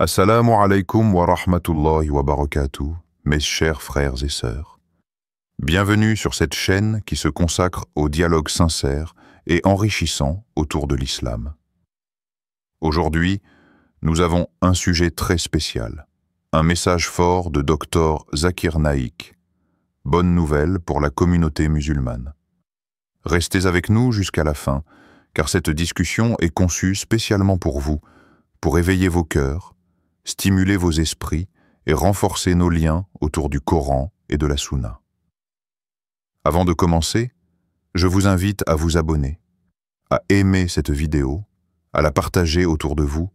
Assalamu alaikum wa rahmatullahi wa barakatuh, mes chers frères et sœurs. Bienvenue sur cette chaîne qui se consacre au dialogue sincère et enrichissant autour de l'islam. Aujourd'hui, nous avons un sujet très spécial, un message fort de Dr Zakir Naik. Bonne nouvelle pour la communauté musulmane. Restez avec nous jusqu'à la fin, car cette discussion est conçue spécialement pour vous, pour éveiller vos cœurs, stimuler vos esprits et renforcer nos liens autour du Coran et de la Sunna. Avant de commencer, je vous invite à vous abonner, à aimer cette vidéo, à la partager autour de vous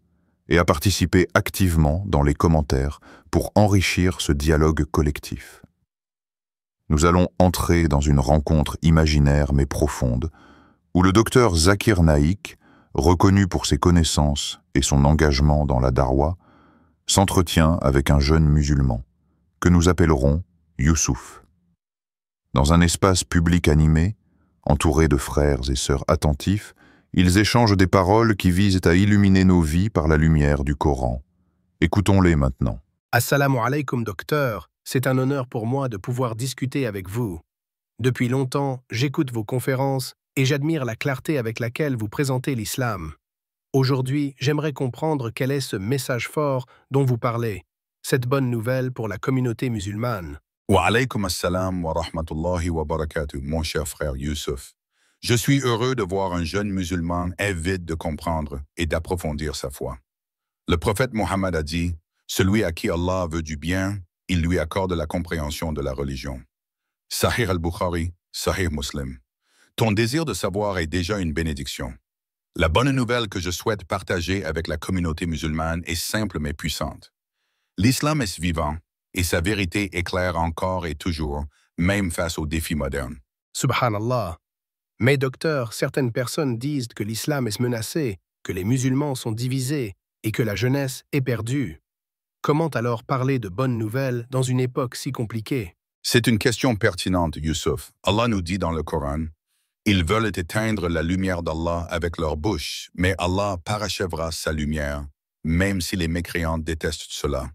et à participer activement dans les commentaires pour enrichir ce dialogue collectif. Nous allons entrer dans une rencontre imaginaire mais profonde, où le docteur Zakir Naik, reconnu pour ses connaissances et son engagement dans la darwa, s'entretient avec un jeune musulman, que nous appellerons Youssouf. Dans un espace public animé, entouré de frères et sœurs attentifs, ils échangent des paroles qui visent à illuminer nos vies par la lumière du Coran. Écoutons-les maintenant. Assalamu alaikum, docteur. C'est un honneur pour moi de pouvoir discuter avec vous. Depuis longtemps, j'écoute vos conférences et j'admire la clarté avec laquelle vous présentez l'islam. Aujourd'hui, j'aimerais comprendre quel est ce message fort dont vous parlez, cette bonne nouvelle pour la communauté musulmane. Wa alaykum assalam wa rahmatullahi wa barakatuh, mon cher frère Youssouf. Je suis heureux de voir un jeune musulman avide de comprendre et d'approfondir sa foi. Le prophète Mohammed a dit, « Celui à qui Allah veut du bien, il lui accorde la compréhension de la religion. » Sahih al-Bukhari, Sahih Muslim. Ton désir de savoir est déjà une bénédiction. La bonne nouvelle que je souhaite partager avec la communauté musulmane est simple mais puissante. L'islam est vivant et sa vérité éclaire encore et toujours, même face aux défis modernes. Subhanallah. Mais docteur, certaines personnes disent que l'islam est menacé, que les musulmans sont divisés et que la jeunesse est perdue. Comment alors parler de bonnes nouvelles dans une époque si compliquée? C'est une question pertinente, Youssouf. Allah nous dit dans le Coran, « Ils veulent éteindre la lumière d'Allah avec leur bouche, mais Allah parachèvera sa lumière, même si les mécréants détestent cela. »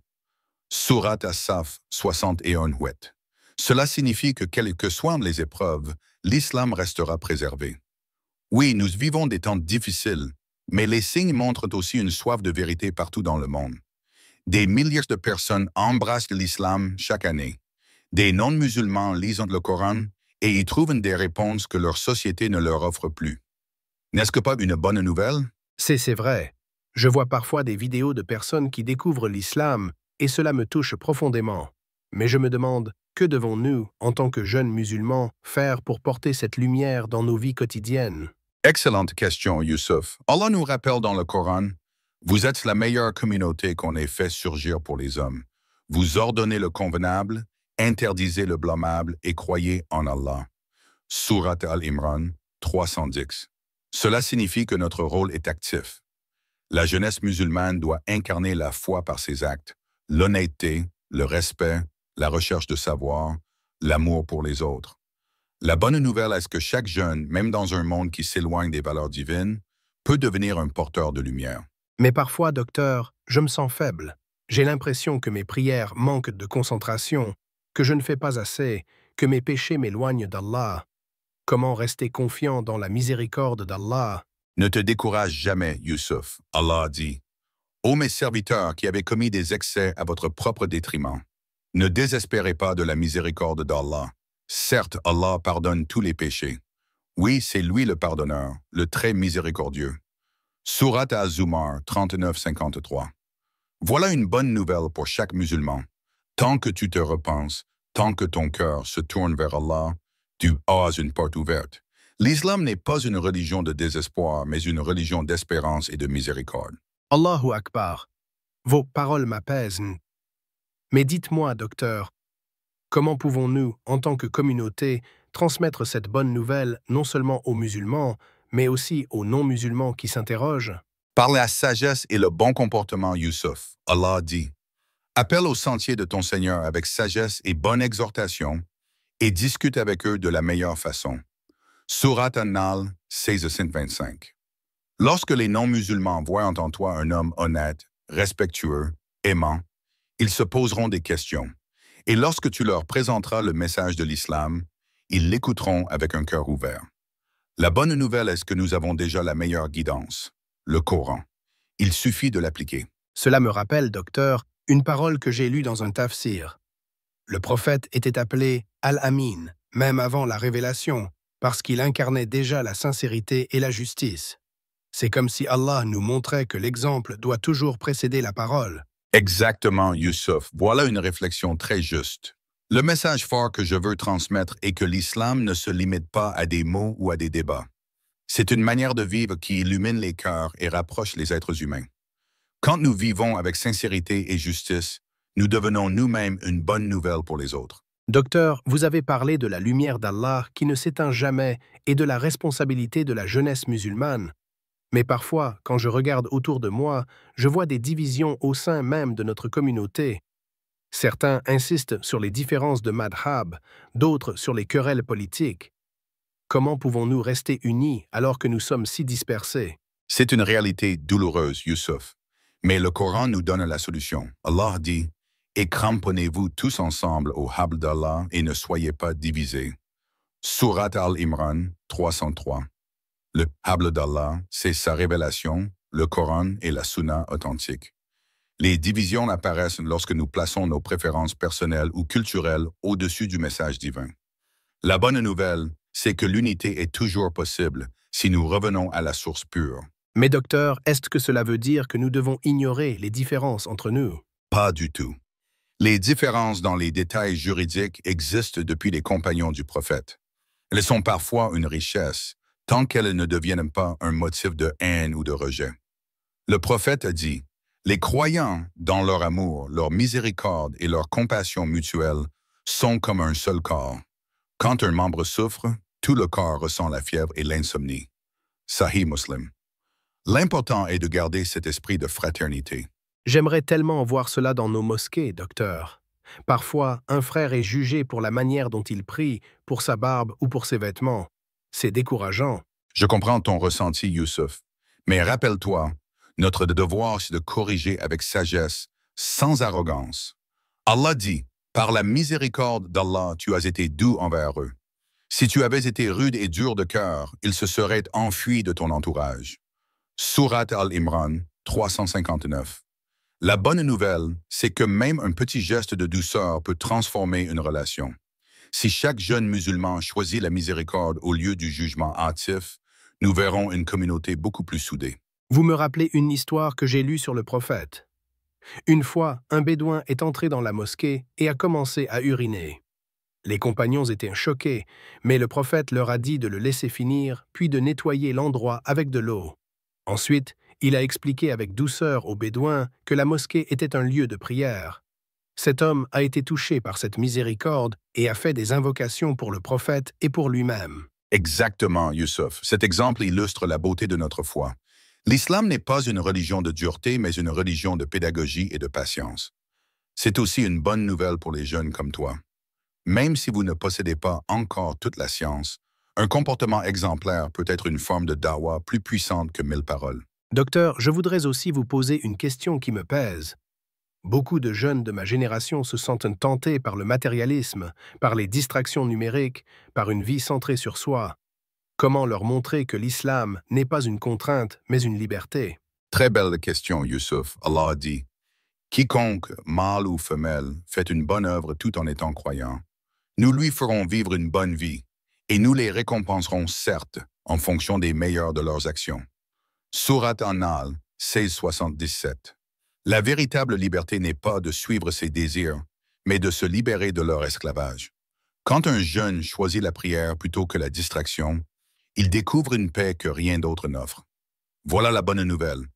Surat As-Saf 61:8. Cela signifie que quelles que soient les épreuves, l'islam restera préservé. Oui, nous vivons des temps difficiles, mais les signes montrent aussi une soif de vérité partout dans le monde. Des milliers de personnes embrassent l'islam chaque année. Des non-musulmans lisent le Coran et y trouvent des réponses que leur société ne leur offre plus. N'est-ce que pas une bonne nouvelle? C'est vrai. Je vois parfois des vidéos de personnes qui découvrent l'islam et cela me touche profondément. Mais je me demande, que devons-nous, en tant que jeunes musulmans, faire pour porter cette lumière dans nos vies quotidiennes? Excellente question, Youssouf. Allah nous rappelle dans le Coran, « Vous êtes la meilleure communauté qu'on ait fait surgir pour les hommes. Vous ordonnez le convenable, interdisez le blâmable et croyez en Allah. » Surat Al-Imran 310. Cela signifie que notre rôle est actif. La jeunesse musulmane doit incarner la foi par ses actes, l'honnêteté, le respect, la recherche de savoir, l'amour pour les autres. La bonne nouvelle est que chaque jeune, même dans un monde qui s'éloigne des valeurs divines, peut devenir un porteur de lumière. Mais parfois, docteur, je me sens faible. J'ai l'impression que mes prières manquent de concentration, que je ne fais pas assez, que mes péchés m'éloignent d'Allah. Comment rester confiant dans la miséricorde d'Allah? Ne te décourage jamais, Youssouf. Allah dit, « Ô mes serviteurs qui avez commis des excès à votre propre détriment, ne désespérez pas de la miséricorde d'Allah. Certes, Allah pardonne tous les péchés. Oui, c'est lui le pardonneur, le très miséricordieux. » Surat Az-Zumar 39:53. Voilà une bonne nouvelle pour chaque musulman. Tant que tu te repenses, tant que ton cœur se tourne vers Allah, tu as une porte ouverte. L'islam n'est pas une religion de désespoir, mais une religion d'espérance et de miséricorde. Allahu Akbar. Vos paroles m'apaisent. Mais dites-moi, docteur, comment pouvons-nous, en tant que communauté, transmettre cette bonne nouvelle non seulement aux musulmans, mais aussi aux non-musulmans qui s'interrogent? Par la sagesse et le bon comportement, Youssouf, Allah dit, « Appelle au sentier de ton Seigneur avec sagesse et bonne exhortation, et discute avec eux de la meilleure façon. » Surat An-Nahl 16:25. Lorsque les non-musulmans voient en toi un homme honnête, respectueux, aimant, ils se poseront des questions. Et lorsque tu leur présenteras le message de l'islam, ils l'écouteront avec un cœur ouvert. La bonne nouvelle est que nous avons déjà la meilleure guidance, le Coran. Il suffit de l'appliquer. Cela me rappelle, docteur, une parole que j'ai lue dans un tafsir. Le prophète était appelé Al-Amin, même avant la révélation, parce qu'il incarnait déjà la sincérité et la justice. C'est comme si Allah nous montrait que l'exemple doit toujours précéder la parole. Exactement, Youssouf. Voilà une réflexion très juste. Le message fort que je veux transmettre est que l'islam ne se limite pas à des mots ou à des débats. C'est une manière de vivre qui illumine les cœurs et rapproche les êtres humains. Quand nous vivons avec sincérité et justice, nous devenons nous-mêmes une bonne nouvelle pour les autres. Docteur, vous avez parlé de la lumière d'Allah qui ne s'éteint jamais et de la responsabilité de la jeunesse musulmane. Mais parfois, quand je regarde autour de moi, je vois des divisions au sein même de notre communauté. Certains insistent sur les différences de madhab, d'autres sur les querelles politiques. Comment pouvons-nous rester unis alors que nous sommes si dispersés? C'est une réalité douloureuse, Youssouf. Mais le Coran nous donne la solution. Allah dit « Et cramponnez-vous tous ensemble au habl d'Allah et ne soyez pas divisés. » Surat Al-Imran 303. Le habl d'Allah, c'est sa révélation, le Coran et la Sunna authentique. Les divisions apparaissent lorsque nous plaçons nos préférences personnelles ou culturelles au-dessus du message divin. La bonne nouvelle, c'est que l'unité est toujours possible si nous revenons à la source pure. Mais docteur, est-ce que cela veut dire que nous devons ignorer les différences entre nous? Pas du tout. Les différences dans les détails juridiques existent depuis les compagnons du prophète. Elles sont parfois une richesse, tant qu'elles ne deviennent pas un motif de haine ou de rejet. Le prophète a dit « Les croyants, dans leur amour, leur miséricorde et leur compassion mutuelle, sont comme un seul corps. Quand un membre souffre, tout le corps ressent la fièvre et l'insomnie. » Sahih Muslim. L'important est de garder cet esprit de fraternité. J'aimerais tellement voir cela dans nos mosquées, docteur. Parfois, un frère est jugé pour la manière dont il prie, pour sa barbe ou pour ses vêtements. C'est décourageant. Je comprends ton ressenti, Youssouf. Mais rappelle-toi, notre devoir, c'est de corriger avec sagesse, sans arrogance. Allah dit, par la miséricorde d'Allah, tu as été doux envers eux. Si tu avais été rude et dur de cœur, ils se seraient enfuis de ton entourage. Surat Al-Imran 359. La bonne nouvelle, c'est que même un petit geste de douceur peut transformer une relation. Si chaque jeune musulman choisit la miséricorde au lieu du jugement hâtif, nous verrons une communauté beaucoup plus soudée. Vous me rappelez une histoire que j'ai lue sur le prophète. Une fois, un bédouin est entré dans la mosquée et a commencé à uriner. Les compagnons étaient choqués, mais le prophète leur a dit de le laisser finir, puis de nettoyer l'endroit avec de l'eau. Ensuite, il a expliqué avec douceur aux Bédouins que la mosquée était un lieu de prière. Cet homme a été touché par cette miséricorde et a fait des invocations pour le prophète et pour lui-même. Exactement, Youssouf. Cet exemple illustre la beauté de notre foi. L'islam n'est pas une religion de dureté, mais une religion de pédagogie et de patience. C'est aussi une bonne nouvelle pour les jeunes comme toi. Même si vous ne possédez pas encore toute la science, un comportement exemplaire peut être une forme de dawa plus puissante que 1000 paroles. Docteur, je voudrais aussi vous poser une question qui me pèse. Beaucoup de jeunes de ma génération se sentent tentés par le matérialisme, par les distractions numériques, par une vie centrée sur soi. Comment leur montrer que l'islam n'est pas une contrainte, mais une liberté? Très belle question, Youssouf. Allah dit « Quiconque, mâle ou femelle, fait une bonne œuvre tout en étant croyant, nous lui ferons vivre une bonne vie, et nous les récompenserons certes en fonction des meilleures de leurs actions. » Surat An-Nahl 1677. La véritable liberté n'est pas de suivre ses désirs, mais de se libérer de leur esclavage. Quand un jeune choisit la prière plutôt que la distraction, il découvre une paix que rien d'autre n'offre. Voilà la bonne nouvelle.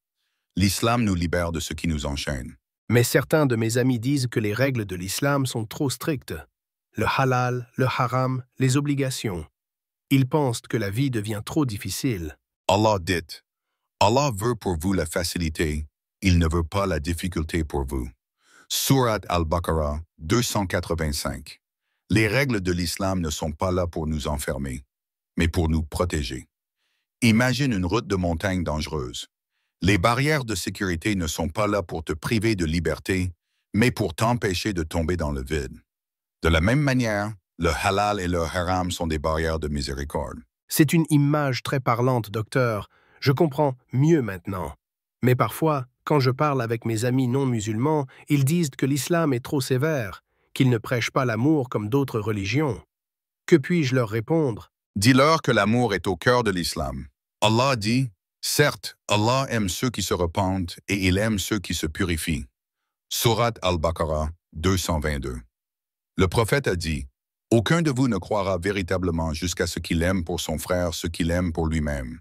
L'islam nous libère de ce qui nous enchaîne. Mais certains de mes amis disent que les règles de l'islam sont trop strictes. Le halal, le haram, les obligations. Ils pensent que la vie devient trop difficile. Allah dit, Allah veut pour vous la facilité, il ne veut pas la difficulté pour vous. Surat Al-Baqarah 285. Les règles de l'islam ne sont pas là pour nous enfermer, mais pour nous protéger. Imagine une route de montagne dangereuse. Les barrières de sécurité ne sont pas là pour te priver de liberté, mais pour t'empêcher de tomber dans le vide. De la même manière, le halal et le haram sont des barrières de miséricorde. C'est une image très parlante, docteur. Je comprends mieux maintenant. Mais parfois, quand je parle avec mes amis non musulmans, ils disent que l'islam est trop sévère, qu'il ne prêche pas l'amour comme d'autres religions. Que puis-je leur répondre? Dis-leur que l'amour est au cœur de l'islam. Allah dit, certes, Allah aime ceux qui se repentent et il aime ceux qui se purifient. Sourate Al-Baqarah 222. Le prophète a dit, aucun de vous ne croira véritablement jusqu'à ce qu'il aime pour son frère ce qu'il aime pour lui-même.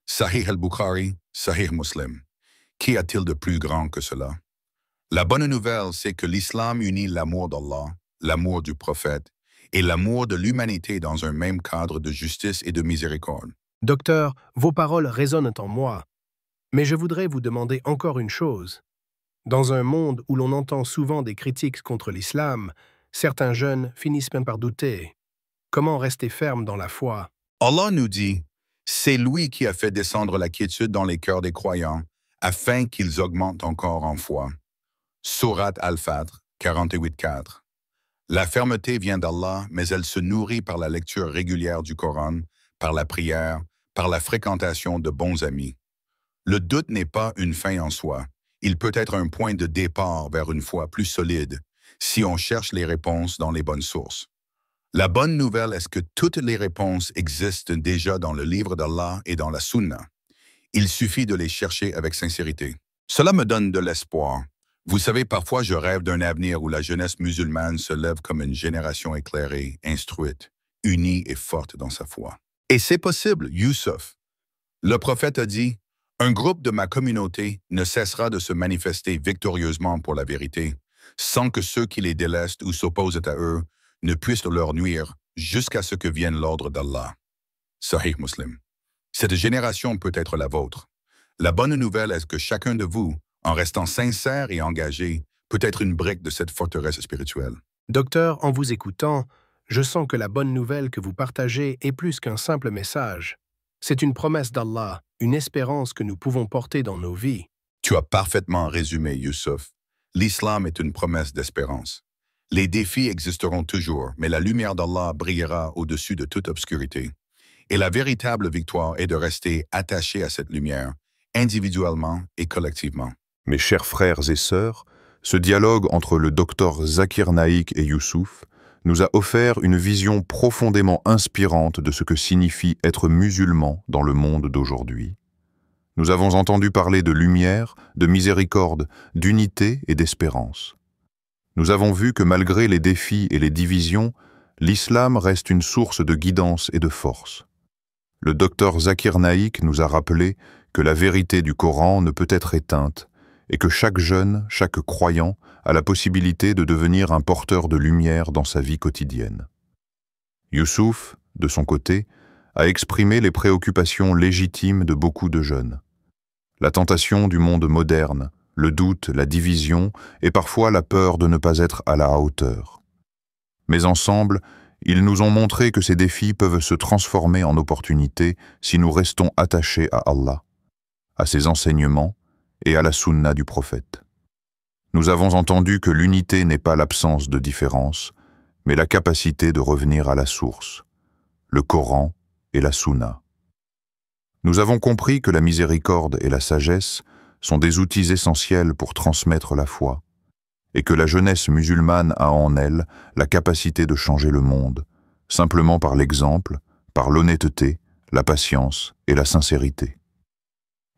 Sahih al-Bukhari, Sahih Muslim. Qu'y a-t-il de plus grand que cela? La bonne nouvelle, c'est que l'islam unit l'amour d'Allah, l'amour du prophète et l'amour de l'humanité dans un même cadre de justice et de miséricorde. Docteur, vos paroles résonnent en moi. Mais je voudrais vous demander encore une chose. Dans un monde où l'on entend souvent des critiques contre l'islam, certains jeunes finissent même par douter. Comment rester ferme dans la foi? Allah nous dit, c'est lui qui a fait descendre la quiétude dans les cœurs des croyants, afin qu'ils augmentent encore en foi. Sourate Al-Fatr 48.4. La fermeté vient d'Allah, mais elle se nourrit par la lecture régulière du Coran, par la prière, par la fréquentation de bons amis. Le doute n'est pas une fin en soi. Il peut être un point de départ vers une foi plus solide, si on cherche les réponses dans les bonnes sources. La bonne nouvelle est que toutes les réponses existent déjà dans le livre d'Allah et dans la Sunna. Il suffit de les chercher avec sincérité. Cela me donne de l'espoir. Vous savez, parfois je rêve d'un avenir où la jeunesse musulmane se lève comme une génération éclairée, instruite, unie et forte dans sa foi. Et c'est possible, Yusuf. Le prophète a dit, « Un groupe de ma communauté ne cessera de se manifester victorieusement pour la vérité, sans que ceux qui les délestent ou s'opposent à eux ne puissent leur nuire jusqu'à ce que vienne l'ordre d'Allah. » Sahih Muslim. Cette génération peut être la vôtre. La bonne nouvelle est que chacun de vous, en restant sincère et engagé, peut être une brique de cette forteresse spirituelle. Docteur, en vous écoutant, je sens que la bonne nouvelle que vous partagez est plus qu'un simple message. C'est une promesse d'Allah, une espérance que nous pouvons porter dans nos vies. Tu as parfaitement résumé, Yusuf. L'islam est une promesse d'espérance. Les défis existeront toujours, mais la lumière d'Allah brillera au-dessus de toute obscurité. Et la véritable victoire est de rester attaché à cette lumière, individuellement et collectivement. Mes chers frères et sœurs, ce dialogue entre le docteur Zakir Naik et Youssouf nous a offert une vision profondément inspirante de ce que signifie être musulman dans le monde d'aujourd'hui. Nous avons entendu parler de lumière, de miséricorde, d'unité et d'espérance. Nous avons vu que malgré les défis et les divisions, l'islam reste une source de guidance et de force. Le docteur Zakir Naik nous a rappelé que la vérité du Coran ne peut être éteinte et que chaque jeune, chaque croyant a la possibilité de devenir un porteur de lumière dans sa vie quotidienne. Youssouf, de son côté, a exprimé les préoccupations légitimes de beaucoup de jeunes. La tentation du monde moderne, le doute, la division et parfois la peur de ne pas être à la hauteur. Mais ensemble, ils nous ont montré que ces défis peuvent se transformer en opportunités si nous restons attachés à Allah, à ses enseignements et à la sunna du prophète. Nous avons entendu que l'unité n'est pas l'absence de différence, mais la capacité de revenir à la source, le Coran et la sunna. Nous avons compris que la miséricorde et la sagesse sont des outils essentiels pour transmettre la foi, et que la jeunesse musulmane a en elle la capacité de changer le monde, simplement par l'exemple, par l'honnêteté, la patience et la sincérité.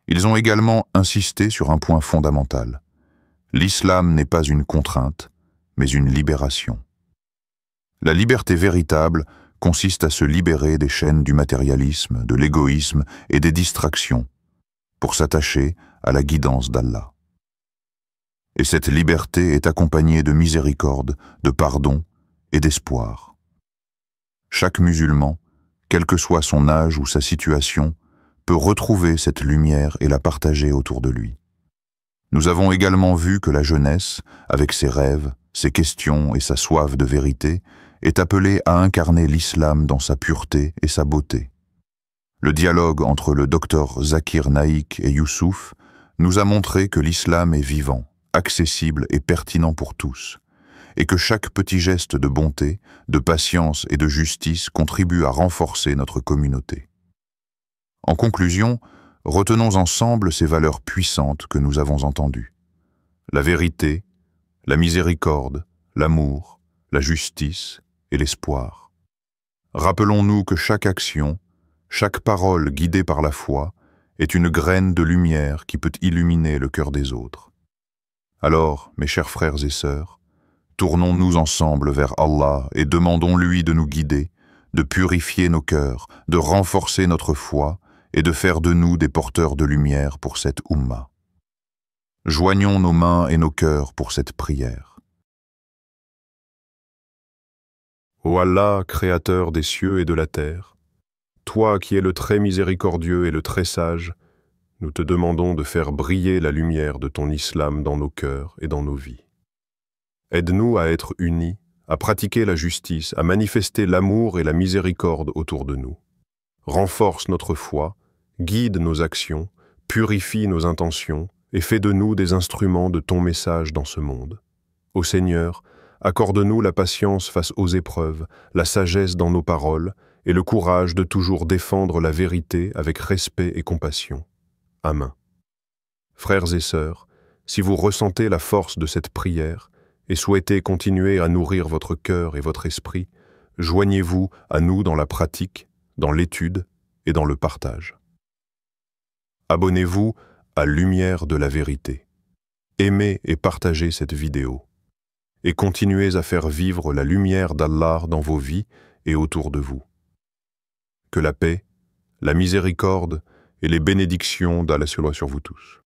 Ils ont également insisté sur un point fondamental. L'islam n'est pas une contrainte, mais une libération. La liberté véritable consiste à se libérer des chaînes du matérialisme, de l'égoïsme et des distractions, pour s'attacher à la guidance d'Allah. Et cette liberté est accompagnée de miséricorde, de pardon et d'espoir. Chaque musulman, quel que soit son âge ou sa situation, peut retrouver cette lumière et la partager autour de lui. Nous avons également vu que la jeunesse, avec ses rêves, ses questions et sa soif de vérité, est appelée à incarner l'islam dans sa pureté et sa beauté. Le dialogue entre le docteur Zakir Naik et Youssouf nous a montré que l'islam est vivant, accessible et pertinent pour tous, et que chaque petit geste de bonté, de patience et de justice contribue à renforcer notre communauté. En conclusion, retenons ensemble ces valeurs puissantes que nous avons entendues. La vérité, la miséricorde, l'amour, la justice et l'espoir. Rappelons-nous que chaque action, chaque parole guidée par la foi est une graine de lumière qui peut illuminer le cœur des autres. Alors, mes chers frères et sœurs, tournons-nous ensemble vers Allah et demandons-lui de nous guider, de purifier nos cœurs, de renforcer notre foi et de faire de nous des porteurs de lumière pour cette Ummah. Joignons nos mains et nos cœurs pour cette prière. Ô Allah, créateur des cieux et de la terre, toi qui es le très miséricordieux et le très sage, nous te demandons de faire briller la lumière de ton islam dans nos cœurs et dans nos vies. Aide-nous à être unis, à pratiquer la justice, à manifester l'amour et la miséricorde autour de nous. Renforce notre foi, guide nos actions, purifie nos intentions et fais de nous des instruments de ton message dans ce monde. Ô Seigneur, accorde-nous la patience face aux épreuves, la sagesse dans nos paroles et le courage de toujours défendre la vérité avec respect et compassion. Amen. Frères et sœurs, si vous ressentez la force de cette prière et souhaitez continuer à nourrir votre cœur et votre esprit, joignez-vous à nous dans la pratique, dans l'étude et dans le partage. Abonnez-vous à Lumière de la Vérité. Aimez et partagez cette vidéo. Et continuez à faire vivre la lumière d'Allah dans vos vies et autour de vous. Que la paix, la miséricorde et les bénédictions d'Allah soient sur vous tous.